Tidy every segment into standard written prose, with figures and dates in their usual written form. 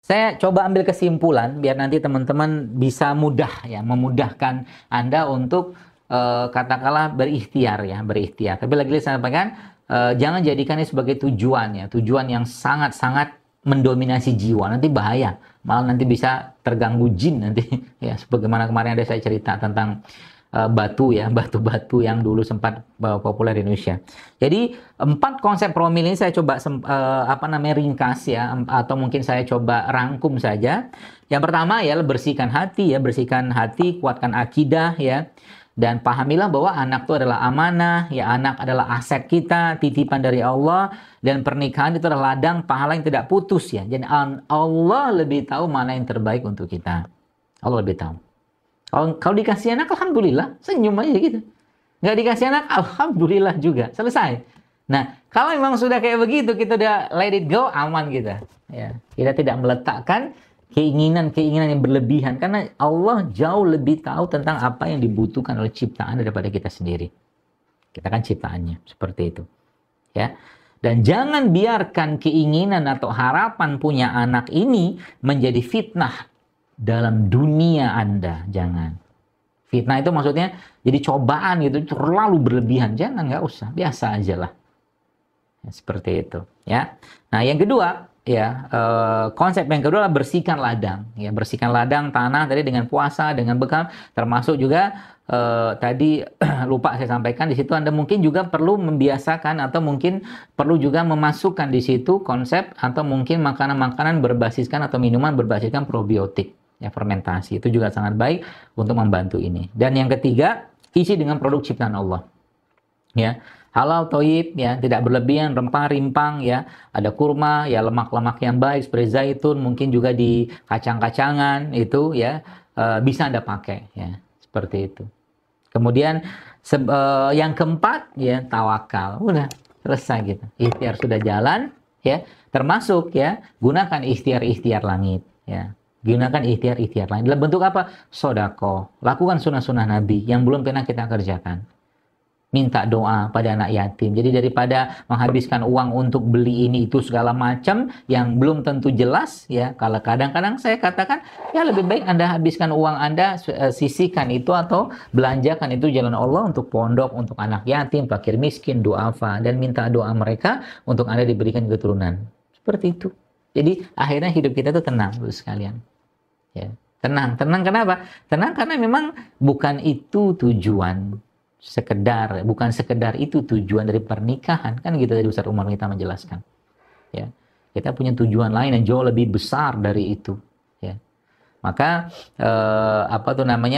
Saya coba ambil kesimpulan biar nanti teman-teman bisa mudah ya, memudahkan Anda untuk katakanlah berikhtiar ya, berikhtiar. Tapi lagi saya sampaikan, jangan jadikan ini sebagai tujuan ya, tujuan yang sangat-sangat mendominasi jiwa, nanti bahaya. Malah nanti bisa terganggu jin nanti ya, sebagaimana kemarin ada saya cerita tentang batu ya, batu-batu yang dulu sempat populer di Indonesia. Jadi 4 konsep promil ini saya coba ringkas ya, atau mungkin saya coba rangkum saja. Yang pertama ya, bersihkan hati ya, bersihkan hati, kuatkan akidah ya. Dan pahamilah bahwa anak itu adalah amanah, ya, anak adalah aset kita, titipan dari Allah, dan pernikahan itu adalah ladang pahala yang tidak putus ya. Jadi Allah lebih tahu mana yang terbaik untuk kita. Allah lebih tahu. Kalau dikasih anak, alhamdulillah, senyum aja gitu. Nggak dikasih anak, alhamdulillah juga, selesai. Nah, kalau memang sudah kayak begitu, kita udah let it go, aman kita. Ya, kita tidak meletakkan keinginan-keinginan yang berlebihan, karena Allah jauh lebih tahu tentang apa yang dibutuhkan oleh ciptaan daripada kita sendiri. Kita kan ciptaannya, seperti itu. Ya. Dan jangan biarkan keinginan atau harapan punya anak ini menjadi fitnah dalam dunia Anda. Jangan. Fitnah itu maksudnya jadi cobaan gitu, terlalu berlebihan. Jangan, nggak usah, biasa aja lah. Ya, seperti itu. Ya. Nah, yang kedua, ya, konsep yang kedua adalah bersihkan ladang. Ya, bersihkan ladang tanah tadi dengan puasa, dengan bekal, termasuk juga tadi lupa saya sampaikan, di situ Anda mungkin juga perlu membiasakan atau mungkin perlu juga memasukkan di situ konsep atau mungkin makanan-makanan berbasiskan atau minuman berbasiskan probiotik. Ya, fermentasi itu juga sangat baik untuk membantu ini. Dan yang ketiga, isi dengan produk ciptaan Allah. Ya, halal thayyib ya, tidak berlebihan, rempah rimpang ya, ada kurma ya, lemak-lemak yang baik seperti zaitun, mungkin juga di kacang-kacangan itu ya, bisa Anda pakai ya, seperti itu. Kemudian yang keempat ya, tawakal. Udah selesai gitu. Ikhtiar sudah jalan ya, termasuk ya, gunakan ikhtiar-ikhtiar langit ya. Gunakan ikhtiar-ikhtiar lain. Dalam bentuk apa? Sodako. Lakukan sunnah-sunnah Nabi yang belum pernah kita kerjakan. Minta doa pada anak yatim. Jadi daripada menghabiskan uang untuk beli ini itu segala macam yang belum tentu jelas ya. Kalau kadang-kadang saya katakan ya lebih baik Anda habiskan uang Anda, sisihkan itu atau belanjakan itu jalan Allah untuk pondok, untuk anak yatim, fakir miskin, duafa, dan minta doa mereka untuk Anda diberikan keturunan. Seperti itu. Jadi akhirnya hidup kita itu tenang, Bapak sekalian. Ya, tenang kenapa? Tenang karena memang bukan itu tujuan bukan sekedar itu tujuan dari pernikahan, kan gitu tadi Ustaz Umar kita menjelaskan. Ya, kita punya tujuan lain yang jauh lebih besar dari itu. Ya, maka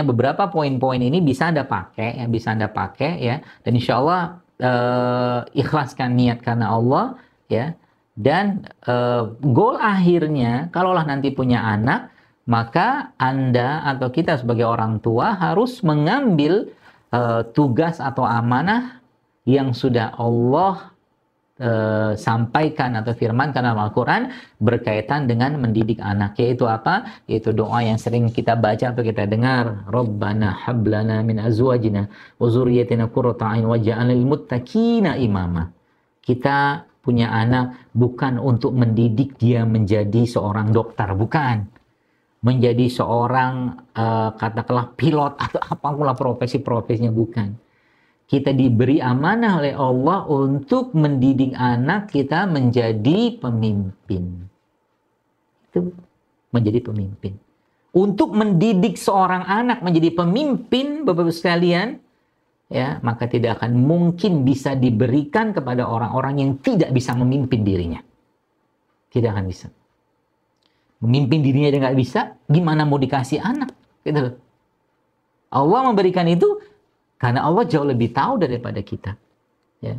beberapa poin-poin ini bisa Anda pakai, ya, dan insya Allah ikhlaskan niat karena Allah, ya, dan goal akhirnya, kalaulah nanti punya anak, maka Anda atau kita sebagai orang tua harus mengambil tugas atau amanah yang sudah Allah sampaikan atau firmankan dalam Al-Quran berkaitan dengan mendidik anak. Yaitu apa? Yaitu doa yang sering kita baca atau kita dengar. Rabbana hablana min azwajina wa zurriyatina qurrata a'yun waj'alna lil muttaqina imama. Kita punya anak bukan untuk mendidik dia menjadi seorang dokter, bukan. Menjadi seorang katakanlah pilot atau apapun profesi-profesinya, bukan. Kita diberi amanah oleh Allah untuk mendidik anak kita menjadi pemimpin. Itu menjadi pemimpin. Untuk mendidik seorang anak menjadi pemimpin, Bapak-Ibu sekalian, ya, maka tidak akan mungkin bisa diberikan kepada orang-orang yang tidak bisa memimpin dirinya. Tidak akan bisa. Memimpin dirinya dia nggak bisa, gimana mau dikasih anak? Gitu. Allah memberikan itu karena Allah jauh lebih tahu daripada kita. Ya.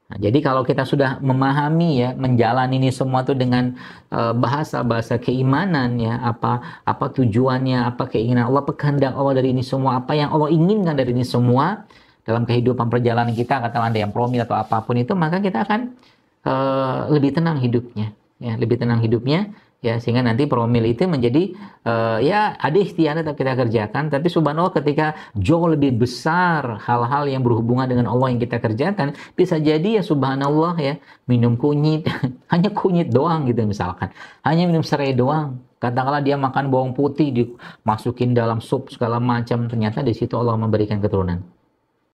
Nah, jadi kalau kita sudah memahami ya, menjalani ini semua itu dengan bahasa-bahasa keimanan ya, apa tujuannya, apa keinginan Allah, kehendak Allah dari ini semua, apa yang Allah inginkan dari ini semua dalam kehidupan perjalanan kita, katakan ada yang promil atau apapun itu, maka kita akan lebih tenang hidupnya. Ya, lebih tenang hidupnya ya, sehingga nanti promil itu menjadi ya ada ikhtiar tetap kita kerjakan, tapi subhanallah ketika jauh lebih besar hal-hal yang berhubungan dengan Allah yang kita kerjakan, bisa jadi ya subhanallah ya minum kunyit hanya kunyit doang gitu misalkan, hanya minum serai doang, katakanlah dia makan bawang putih dimasukin dalam sup segala macam, ternyata di situ Allah memberikan keturunan.